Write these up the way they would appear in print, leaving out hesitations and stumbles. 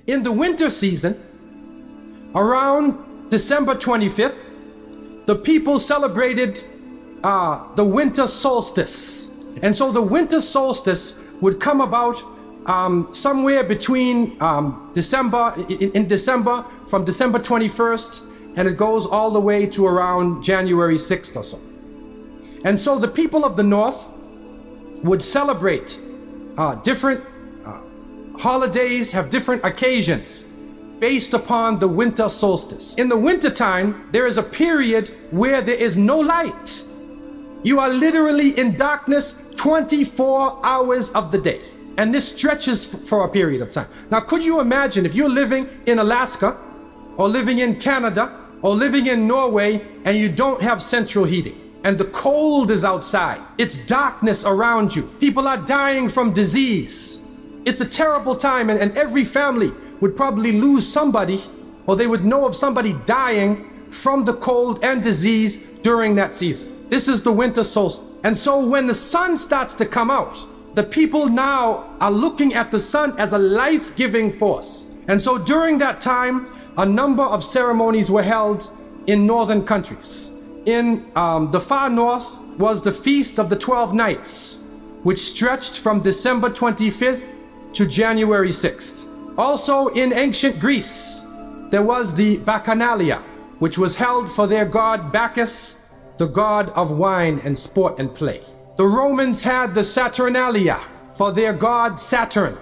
In the winter season, around December 25th, the people celebrated the winter solstice. And so the winter solstice would come about somewhere between December, from December 21st, and it goes all the way to around January 6th or so. And so the people of the North would celebrate different holidays, have different occasions based upon the winter solstice. In the wintertime, there is a period where there is no light. You are literally in darkness 24 hours of the day. And this stretches for a period of time. Now, could you imagine if you're living in Alaska, or living in Canada, or living in Norway, and you don't have central heating, and the cold is outside. It's darkness around you. People are dying from disease. It's a terrible time, and every family would probably lose somebody, or they would know of somebody dying from the cold and disease during that season. This is the winter solstice. And so when the sun starts to come out, the people now are looking at the sun as a life-giving force. And so during that time, a number of ceremonies were held in northern countries. In the far north was the Feast of the 12 Nights, which stretched from December 25th to January 6th. Also in ancient Greece, there was the Bacchanalia, which was held for their god Bacchus, the god of wine and sport and play. The Romans had the Saturnalia for their god Saturn,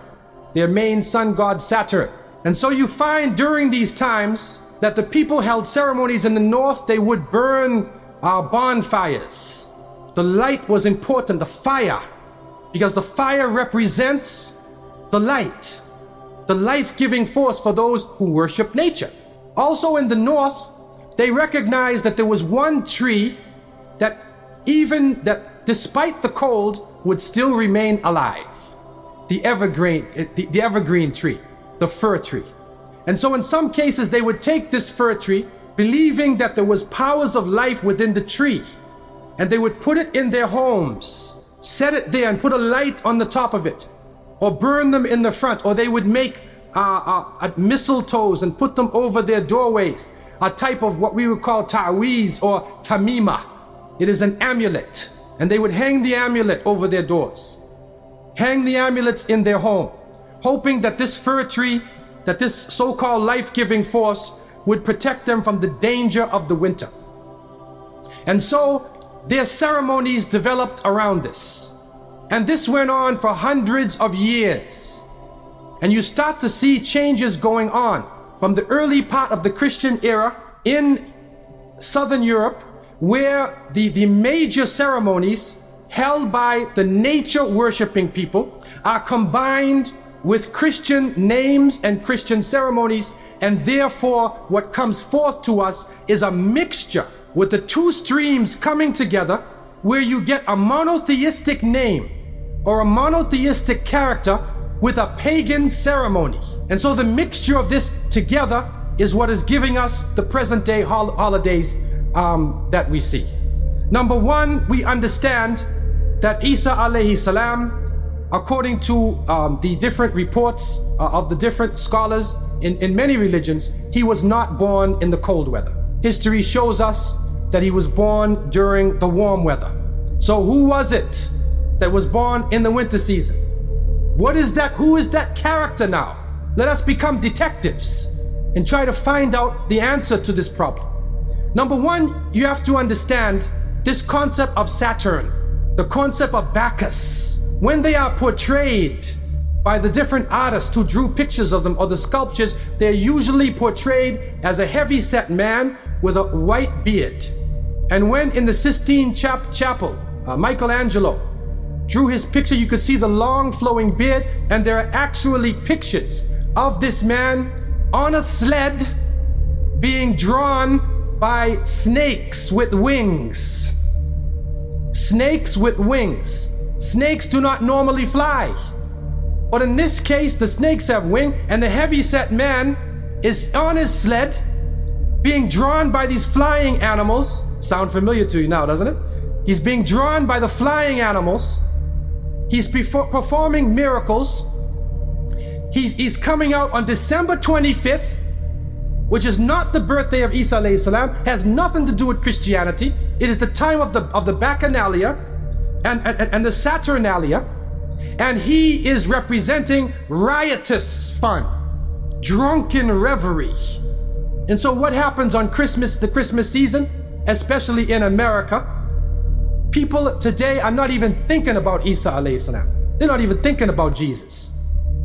their main sun god Saturn. And so you find during these times that the people held ceremonies in the north. They would burn bonfires. The light was important, the fire, because the fire represents the light, the life-giving force for those who worship nature. Also in the north, they recognized that there was one tree that despite the cold would still remain alive. The evergreen tree, the fir tree. And so in some cases they would take this fir tree, believing that there was powers of life within the tree, and they would put it in their homes, set it there and put a light on the top of it, or burn them in the front, or they would make mistletoes and put them over their doorways, a type of what we would call ta'weez or tamima. It is an amulet, and they would hang the amulet over their doors, hang the amulets in their home, hoping that this fir tree, that this so-called life-giving force would protect them from the danger of the winter. And so their ceremonies developed around this. And this went on for hundreds of years. And you start to see changes going on from the early part of the Christian era in Southern Europe, where the major ceremonies held by the nature-worshipping people are combined with Christian names and Christian ceremonies, and therefore what comes forth to us is a mixture with the two streams coming together, where you get a monotheistic name or a monotheistic character with a pagan ceremony. And so the mixture of this together is what is giving us the present day holidays that we see. Number one, we understand that Isa alayhi salam, according to the different reports of the different scholars in many religions, he was not born in the cold weather. History shows us that he was born during the warm weather. So who was it that was born in the winter season? What is that? Who is that character now? Let us become detectives and try to find out the answer to this problem. Number one, you have to understand this concept of Saturn, the concept of Bacchus. When they are portrayed by the different artists who drew pictures of them, or the sculptures, they're usually portrayed as a heavy-set man with a white beard. And when in the Sistine Chapel, Michelangelo drew his picture, you could see the long flowing beard, and there are actually pictures of this man on a sled being drawn by snakes with wings. Snakes with wings. Snakes do not normally fly. But in this case, the snakes have wings, and the heavy-set man is on his sled, being drawn by these flying animals. Sound familiar to you now, doesn't it? He's being drawn by the flying animals. He's performing miracles. He's coming out on December 25th, which is not the birthday of Isa alayhi salam, has nothing to do with Christianity. It is the time of the Bacchanalia and the Saturnalia, and he is representing riotous fun, drunken reverie. And so what happens on Christmas, the Christmas season, especially in America, people today are not even thinking about Isa alayhi salam. They're not even thinking about Jesus.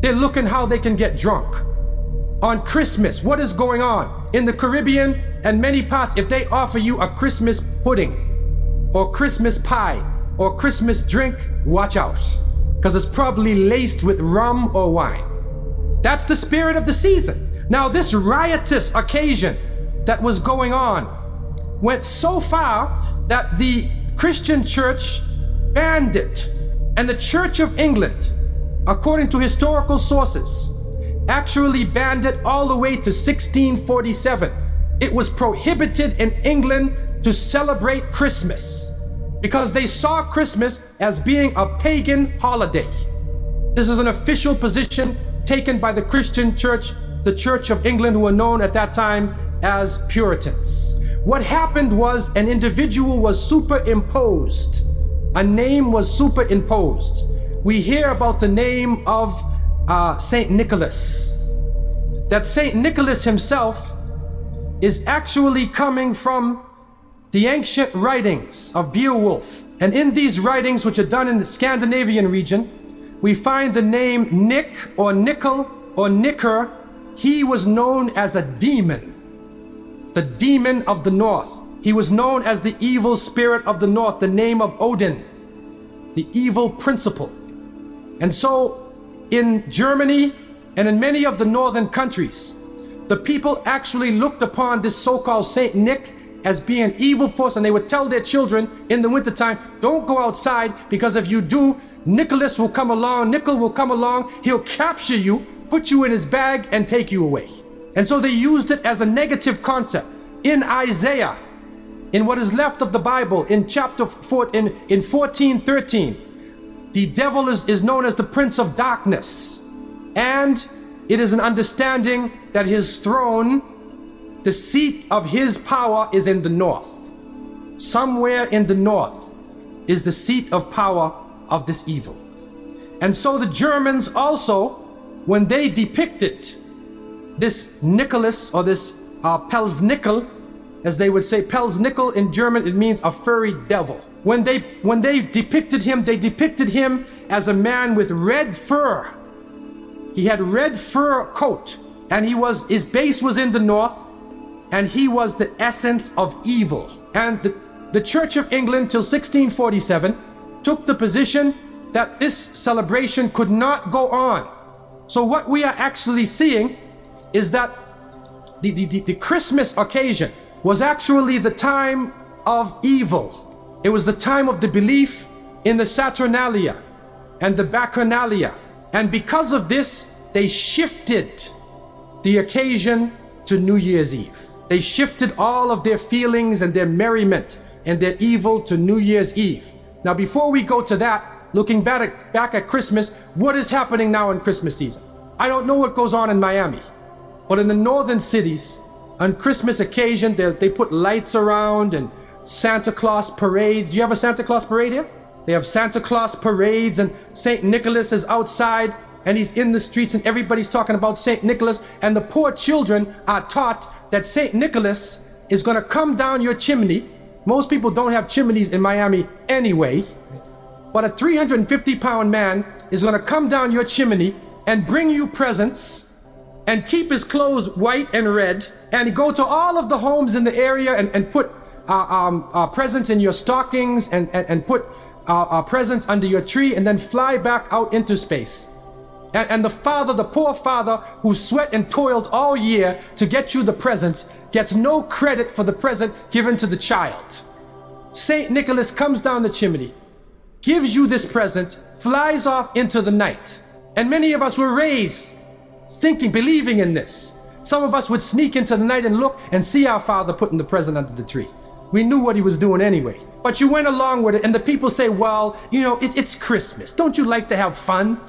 They're looking how they can get drunk. On Christmas, what is going on? In the Caribbean and many parts, if they offer you a Christmas pudding or Christmas pie or Christmas drink, watch out, because it's probably laced with rum or wine. That's the spirit of the season. Now, this riotous occasion that was going on went so far that the Christian church banned it. And the Church of England, according to historical sources, actually banned it all the way to 1647. It was prohibited in England to celebrate Christmas because they saw Christmas as being a pagan holiday. This is an official position taken by the Christian church, the Church of England, who were known at that time as Puritans. What happened was an individual was superimposed. A name was superimposed. We hear about the name of Saint Nicholas. That Saint Nicholas himself is actually coming from the ancient writings of Beowulf. And in these writings, which are done in the Scandinavian region, we find the name Nick or Nickel or Nicker. He was known as a demon, the demon of the north. He was known as the evil spirit of the north, the name of Odin, the evil principle. And so in Germany and in many of the northern countries, the people actually looked upon this so-called Saint Nick as being an evil force, and they would tell their children in the wintertime, don't go outside, because if you do, Nicholas will come along, Nickel will come along, he'll capture you, put you in his bag and take you away. And so they used it as a negative concept. In Isaiah, in what is left of the Bible, in chapter 4, in 14:13, the devil is known as the prince of darkness. And it is an understanding that his throne, the seat of his power, is in the north. Somewhere in the north is the seat of power of this evil. And so the Germans also, when they depicted this Nicholas, or this Pelsnickel, as they would say, Pelsnickel in German, it means a furry devil. When they depicted him as a man with red fur. He had red fur coat, and his base was in the north, and he was the essence of evil. And the Church of England till 1647 took the position that this celebration could not go on. So what we are actually seeing is that the Christmas occasion was actually the time of evil. It was the time of the belief in the Saturnalia and the Bacchanalia. And because of this, they shifted the occasion to New Year's Eve. They shifted all of their feelings and their merriment and their evil to New Year's Eve. Now, before we go to that, looking back at Christmas, what is happening now in Christmas season? I don't know what goes on in Miami, but in the northern cities, on Christmas occasion, they put lights around and Santa Claus parades. Do you have a Santa Claus parade here? They have Santa Claus parades, and St. Nicholas is outside and he's in the streets, and everybody's talking about St. Nicholas, and the poor children are taught that St. Nicholas is going to come down your chimney. Most people don't have chimneys in Miami anyway, but a 350-pound man is going to come down your chimney and bring you presents and keep his clothes white and red, and go to all of the homes in the area and put presents in your stockings and put presents under your tree, and then fly back out into space. And the poor father who sweat and toiled all year to get you the presents gets no credit for the present given to the child. Saint Nicholas comes down the chimney, gives you this present, flies off into the night. And many of us were raised thinking, believing in this. Some of us would sneak into the night and look and see our father putting the present under the tree. We knew what he was doing anyway. But you went along with it, and the people say, well, you know, it's Christmas. Don't you like to have fun?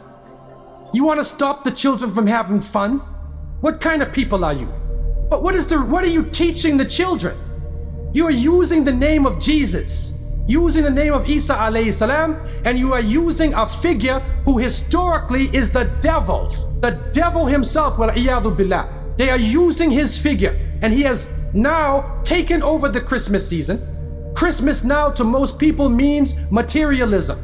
You want to stop the children from having fun? What kind of people are you? But what are you teaching the children? You are using the name of Jesus, using the name of Isa alayhi salam, and you are using a figure who historically is the devil himself, wal-iyadu billah. They are using his figure, and he has now taken over the Christmas season. Christmas now to most people means materialism.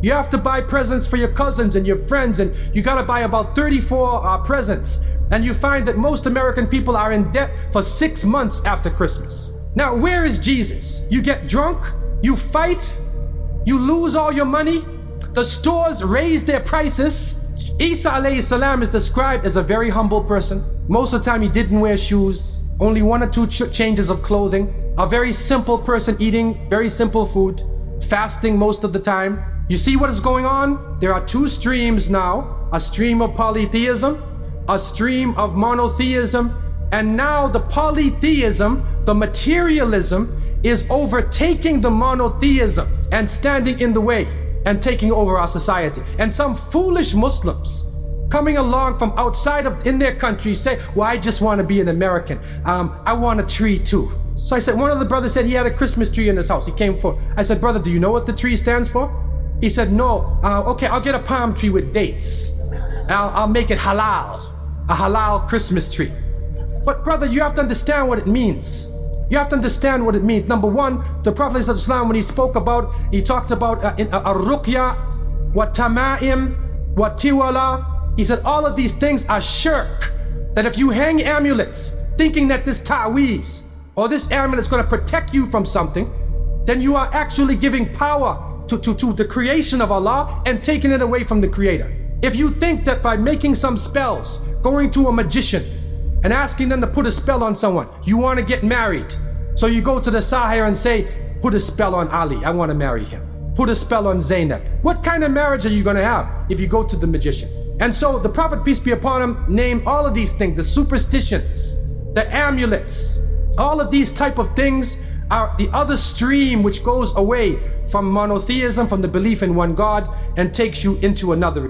You have to buy presents for your cousins and your friends, and you gotta buy about 34 presents. And you find that most American people are in debt for 6 months after Christmas. Now, where is Jesus? You get drunk, you fight, you lose all your money, the stores raise their prices. Isa alayhi salam is described as a very humble person. Most of the time he didn't wear shoes, only 1 or 2 changes of clothing. A very simple person eating very simple food, fasting most of the time. You see what is going on? There are 2 streams now, a stream of polytheism, a stream of monotheism, and now the polytheism, the materialism, is overtaking the monotheism and standing in the way and taking over our society. And some foolish Muslims coming along from outside of in their country say, well, I just want to be an American. I want a tree too. So I said, one of the brothers said he had a Christmas tree in his house. He came for, I said, brother, do you know what the tree stands for? He said, no. Okay, I'll get a palm tree with dates. I'll make it halal, a halal Christmas tree. But brother, you have to understand what it means. You have to understand what it means. Number one, the Prophet ﷺ, when he talked about ar-ruqya, wa tama'im, wa tiwala, he said all of these things are shirk. That if you hang amulets thinking that this ta'weez or this amulet is going to protect you from something, then you are actually giving power to the creation of Allah and taking it away from the Creator. If you think that by making some spells, going to a magician and asking them to put a spell on someone, you want to get married, so you go to the Sahir and say, put a spell on Ali, I want to marry him. Put a spell on Zainab. What kind of marriage are you going to have if you go to the magician? And so the Prophet, peace be upon him, named all of these things, the superstitions, the amulets, all of these type of things are the other stream which goes away from monotheism, from the belief in one God, and takes you into another.